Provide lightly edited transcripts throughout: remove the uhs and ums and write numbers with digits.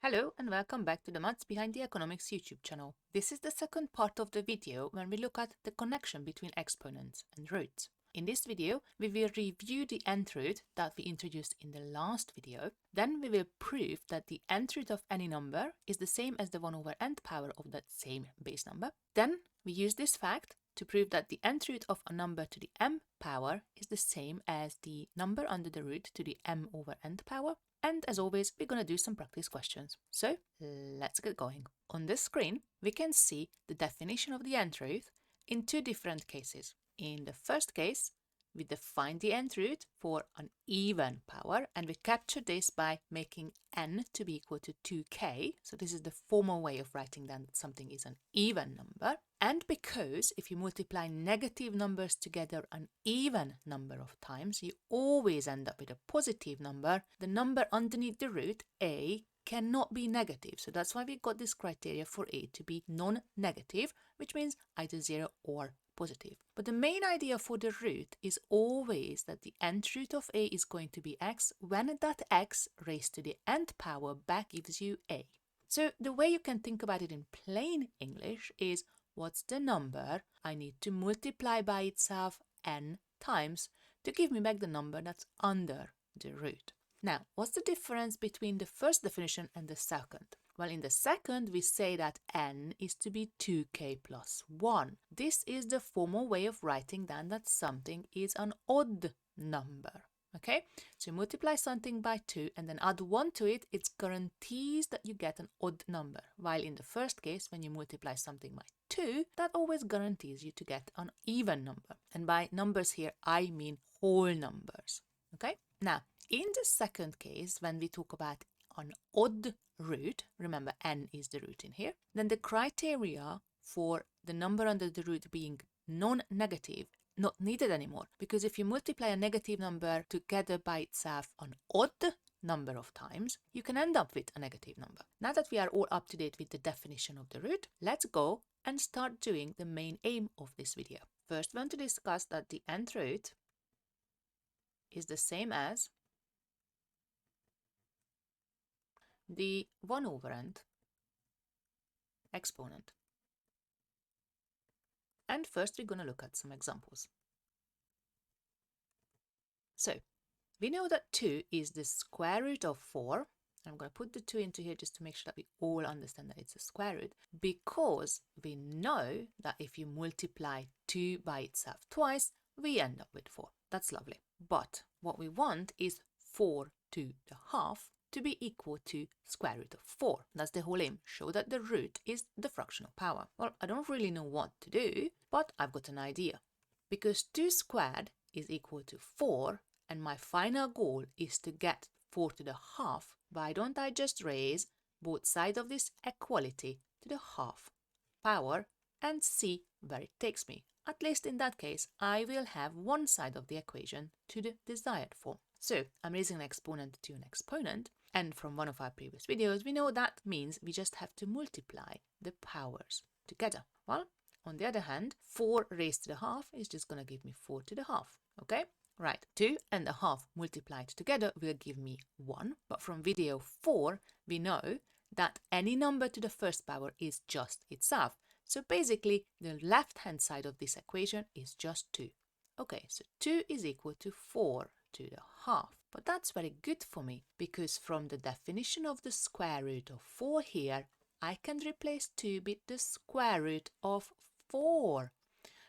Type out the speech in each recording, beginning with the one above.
Hello and welcome back to the Maths Behind the Economics YouTube channel. This is the second part of the video when we look at the connection between exponents and roots. In this video, we will review the nth root that we introduced in the last video. Then we will prove that the nth root of any number is the same as the 1 over nth power of that same base number. Then we use this fact to prove that the nth root of a number to the m power is the same as the number under the root to the m over nth power. And as always, we're going to do some practice questions. So let's get going. On this screen, we can see the definition of the nth root in two different cases. In the first case, we define the nth root for an even power, and we capture this by making n to be equal to 2k. So this is the formal way of writing down that something is an even number. And because if you multiply negative numbers together an even number of times, you always end up with a positive number, the number underneath the root, a, cannot be negative. So that's why we got this criteria for a to be non-negative, which means either 0 or positive. But the main idea for the root is always that the nth root of a is going to be x when that x raised to the nth power back gives you a. So the way you can think about it in plain English is, what's the number I need to multiply by itself n times to give me back the number that's under the root? Now, what's the difference between the first definition and the second? Well, in the second, we say that n is to be 2k plus 1. This is the formal way of writing down that something is an odd number. Okay, so you multiply something by 2 and then add 1 to it, it guarantees that you get an odd number. While in the first case, when you multiply something by 2, that always guarantees you to get an even number. And by numbers here, I mean whole numbers. Okay, now in the second case, when we talk about an odd root, remember n is the root in here, then the criteria for the number under the root being non-negative not needed anymore, because if you multiply a negative number together by itself an odd number of times, you can end up with a negative number. Now that we are all up to date with the definition of the root, let's go and start doing the main aim of this video. First, we want to discuss that the nth root is the same as the 1 over nth exponent. And first we're going to look at some examples. So we know that 2 is the square root of 4. I'm going to put the 2 into here just to make sure that we all understand that it's a square root, because we know that if you multiply 2 by itself twice, we end up with 4. That's lovely. But what we want is 4 to the half to be equal to square root of 4. That's the whole aim, show that the root is the fractional power. Well, I don't really know what to do, but I've got an idea. Because 2 squared is equal to 4, and my final goal is to get 4 to the half, why don't I just raise both sides of this equality to the half power and see where it takes me? At least in that case, I will have one side of the equation to the desired form. So I'm raising an exponent to an exponent, and from one of our previous videos, we know that means we just have to multiply the powers together. Well, on the other hand, 4 raised to the half is just going to give me 4 to the half, okay? Right, 2 and a half multiplied together will give me 1, but from video 4, we know that any number to the first power is just itself. So basically, the left-hand side of this equation is just 2. Okay, so 2 is equal to 4 to the half. But that's very good for me, because from the definition of the square root of 4 here, I can replace 2 with the square root of 4.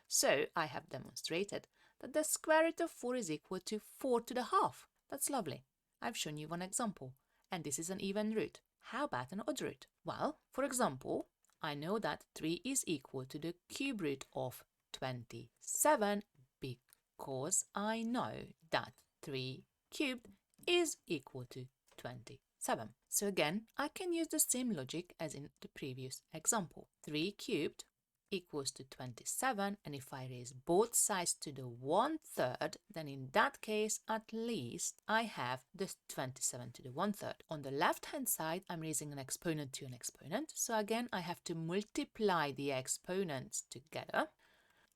So I have demonstrated that the square root of 4 is equal to 4 to the half. That's lovely. I've shown you one example, and this is an even root. How about an odd root? Well, for example, I know that 3 is equal to the cube root of 27 because I know that 3 cubed is equal to 27. So again, I can use the same logic as in the previous example. 3 cubed equals to 27, and if I raise both sides to the 1/3, then in that case at least I have the 27 to the 1/3. On the left hand side, I'm raising an exponent to an exponent, so again I have to multiply the exponents together,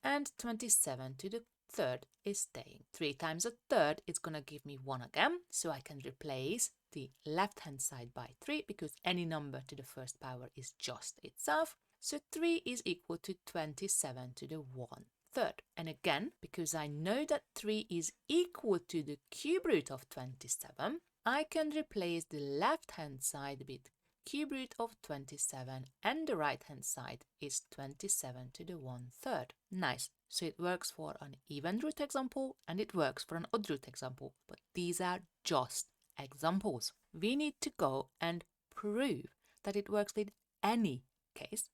and 27 to the third is staying. 3 times a third is going to give me 1 again, so I can replace the left-hand side by 3 because any number to the first power is just itself. So 3 is equal to 27 to the 1/3. And again, because I know that 3 is equal to the cube root of 27, I can replace the left-hand side with cube root of 27 and the right-hand side is 27 to the 1/3. Nice. So it works for an even root example and it works for an odd root example, but these are just examples. We need to go and prove that it works with any case.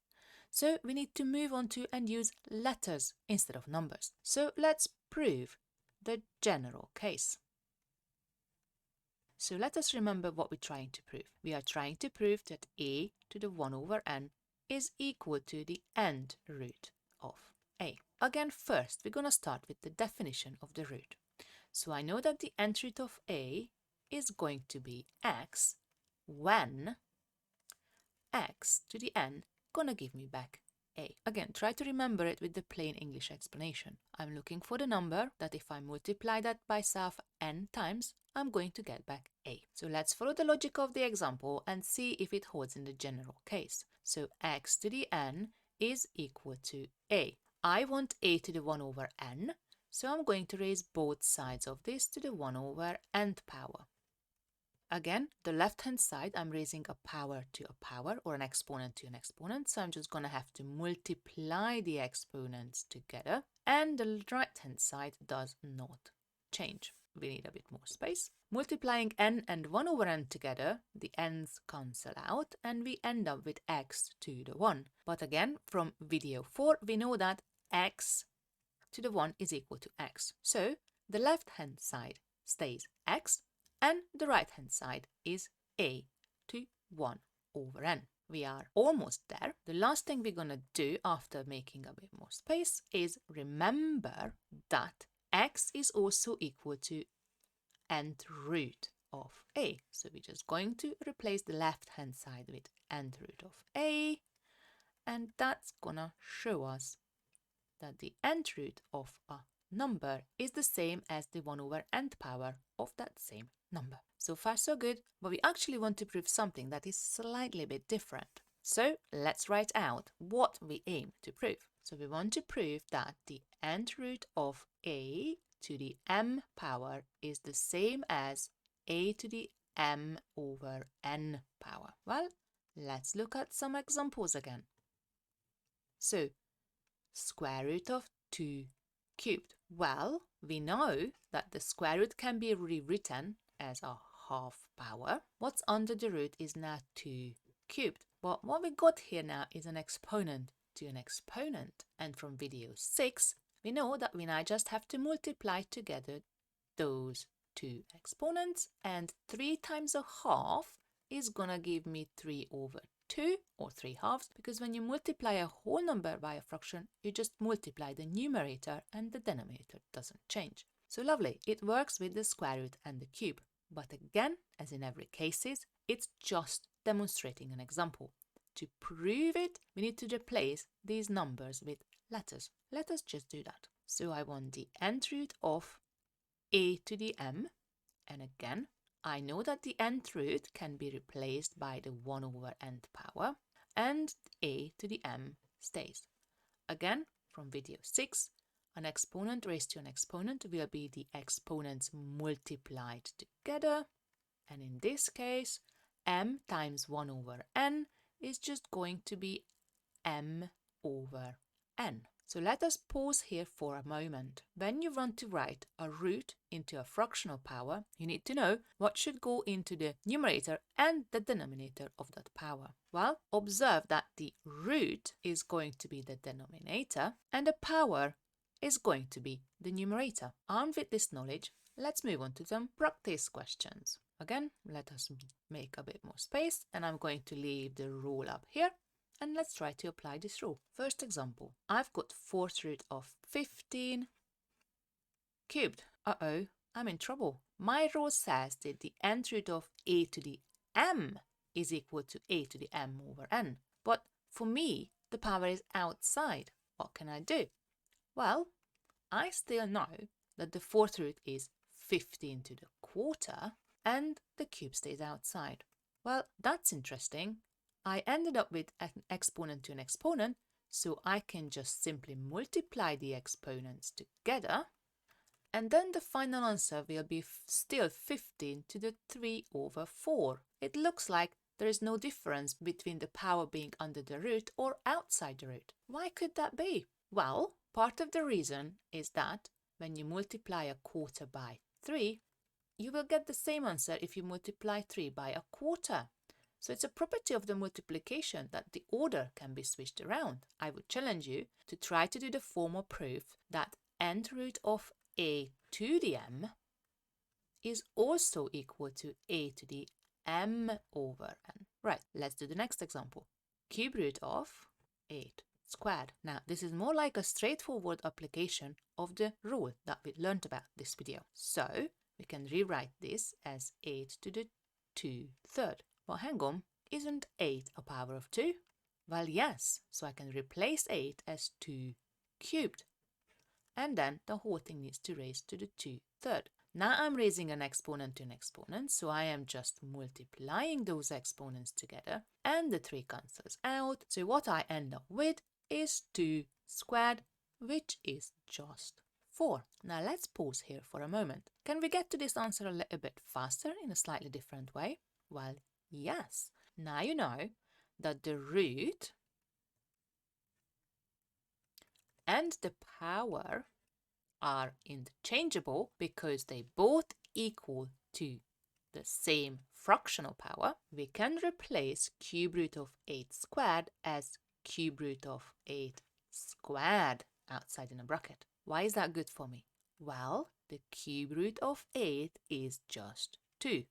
So we need to move on to and use letters instead of numbers. So let's prove the general case. So let us remember what we're trying to prove. We are trying to prove that a to the 1/n is equal to the nth root of a. Again, first, we're going to start with the definition of the root. So I know that the nth root of a is going to be x when x to the n gonna give me back a. Again, try to remember it with the plain English explanation. I'm looking for the number that if I multiply that by self n times, I'm going to get back a. So let's follow the logic of the example and see if it holds in the general case. So x to the n is equal to a. I want a to the 1/n, so I'm going to raise both sides of this to the 1/nth power. Again, the left-hand side, I'm raising a power to a power or an exponent to an exponent. So I'm just going to have to multiply the exponents together. And the right-hand side does not change. We need a bit more space. Multiplying n and 1/n together, the n's cancel out and we end up with x to the 1. But again, from video 4, we know that x to the 1 is equal to x. So the left-hand side stays x. And the right-hand side is a to 1/n. We are almost there. The last thing we're going to do after making a bit more space is remember that x is also equal to nth root of a. So we're just going to replace the left-hand side with nth root of a. And that's going to show us that the nth root of a number is the same as the 1/nth power of that same number. So far so good, but we actually want to prove something that is slightly a bit different. So let's write out what we aim to prove. So we want to prove that the nth root of a to the m power is the same as a to the m/n power. Well, let's look at some examples again. So square root of 2 cubed. Well, we know that the square root can be rewritten as a half power. What's under the root is now 2 cubed. But what we got here now is an exponent to an exponent. And from video 6, we know that we now just have to multiply together those two exponents. And 3 times a half is gonna give me 3/2 or 3/2, because when you multiply a whole number by a fraction, you just multiply the numerator and the denominator doesn't change. So lovely, it works with the square root and the cube. But again, as in every cases, it's just demonstrating an example. To prove it, we need to replace these numbers with letters. Let us just do that. So I want the nth root of a to the m, and again, I know that the nth root can be replaced by the 1/nth power, and a to the m stays. Again, from video 6, an exponent raised to an exponent will be the exponents multiplied together, and in this case, m times 1/n is just going to be m/n. So let us pause here for a moment. When you want to write a root into a fractional power, you need to know what should go into the numerator and the denominator of that power. Well, observe that the root is going to be the denominator and the power is going to be the numerator. Armed with this knowledge, let's move on to some practice questions. Again, let us make a bit more space, and I'm going to leave the rule up here. And let's try to apply this rule. First example, I've got 4th root of 15 cubed. Uh-oh, I'm in trouble. My rule says that the nth root of a to the m is equal to a to the m/n. But for me, the power is outside. What can I do? Well, I still know that the 4th root is 15 to the quarter. and the cube stays outside. Well, that's interesting. I ended up with an exponent to an exponent, so I can just simply multiply the exponents together, and then the final answer will be still 15 to the 3 over 4. It looks like there is no difference between the power being under the root or outside the root. Why could that be? Well, part of the reason is that when you multiply a quarter by 3, you will get the same answer if you multiply 3 by a quarter. So it's a property of the multiplication that the order can be switched around. I would challenge you to try to do the formal proof that nth root of a to the m is also equal to a to the m over n. Right, let's do the next example. Cube root of 8 squared. Now, this is more like a straightforward application of the rule that we learned about this video. So, we can rewrite this as 8 to the 2/3. Well, hang on, isn't 8 a power of 2? Well, yes, so I can replace 8 as 2 cubed. And then the whole thing needs to raise to the 2/3. Now I'm raising an exponent to an exponent, so I am just multiplying those exponents together, and the 3 cancels out. So what I end up with is 2 squared, which is just 4. Now let's pause here for a moment. Can we get to this answer a little bit faster in a slightly different way? Well, yes. Now you know that the root and the power are interchangeable because they both equal to the same fractional power. We can replace cube root of 8 squared as cube root of 8 squared outside in a bracket. Why is that good for me? Well, the cube root of 8 is just 2.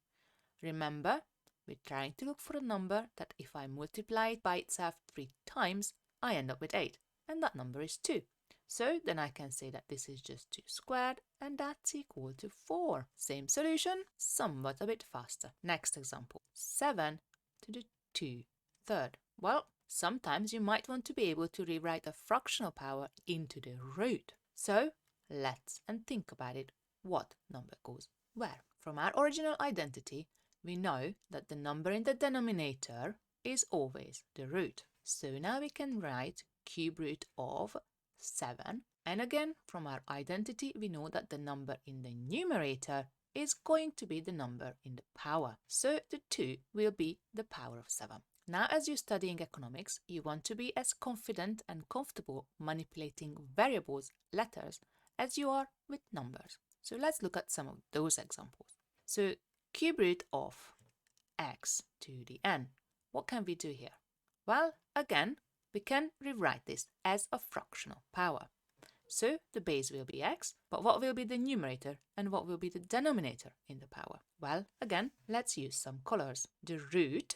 Remember, we're trying to look for a number that if I multiply it by itself 3 times, I end up with 8, and that number is 2. So then I can say that this is just 2 squared, and that's equal to 4. Same solution, somewhat a bit faster. Next example, 7 to the 2/3. Well, sometimes you might want to be able to rewrite a fractional power into the root. So let's think about it. What number goes where? From our original identity, we know that the number in the denominator is always the root. So now we can write cube root of 7. And again, from our identity, we know that the number in the numerator is going to be the number in the power. So the 2 will be the power of 7. Now, as you're studying economics, you want to be as confident and comfortable manipulating variables, letters, as you are with numbers. So let's look at some of those examples. So cube root of x to the n. What can we do here? Well, again, we can rewrite this as a fractional power. So the base will be x, but what will be the numerator and what will be the denominator in the power? Well, again, let's use some colors. The root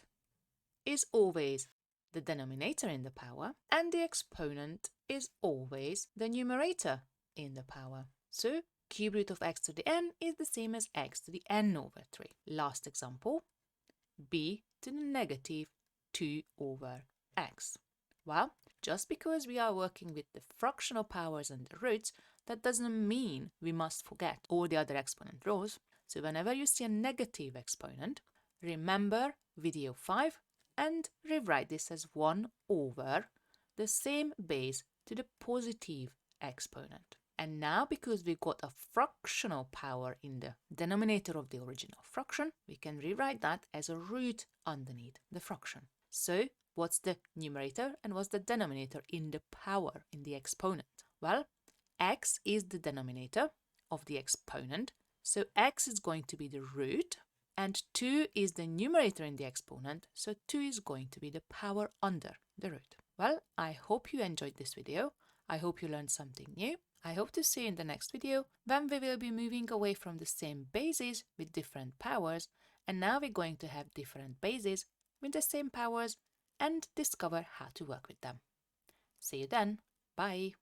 is always the denominator in the power, and the exponent is always the numerator in the power. So cube root of x to the n is the same as x to the n over 3. Last example, b to the negative 2 over x. Well, just because we are working with the fractional powers and the roots, that doesn't mean we must forget all the other exponent rows. So whenever you see a negative exponent, remember video 5 and rewrite this as 1 over the same base to the positive exponent. And now, because we got a fractional power in the denominator of the original fraction, we can rewrite that as a root underneath the fraction. So what's the numerator and what's the denominator in the power, in the exponent? Well, x is the denominator of the exponent, so x is going to be the root, and 2 is the numerator in the exponent, so 2 is going to be the power under the root. Well, I hope you enjoyed this video. I hope you learned something new. I hope to see you in the next video, when we will be moving away from the same bases with different powers, and now we're going to have different bases with the same powers and discover how to work with them. See you then. Bye.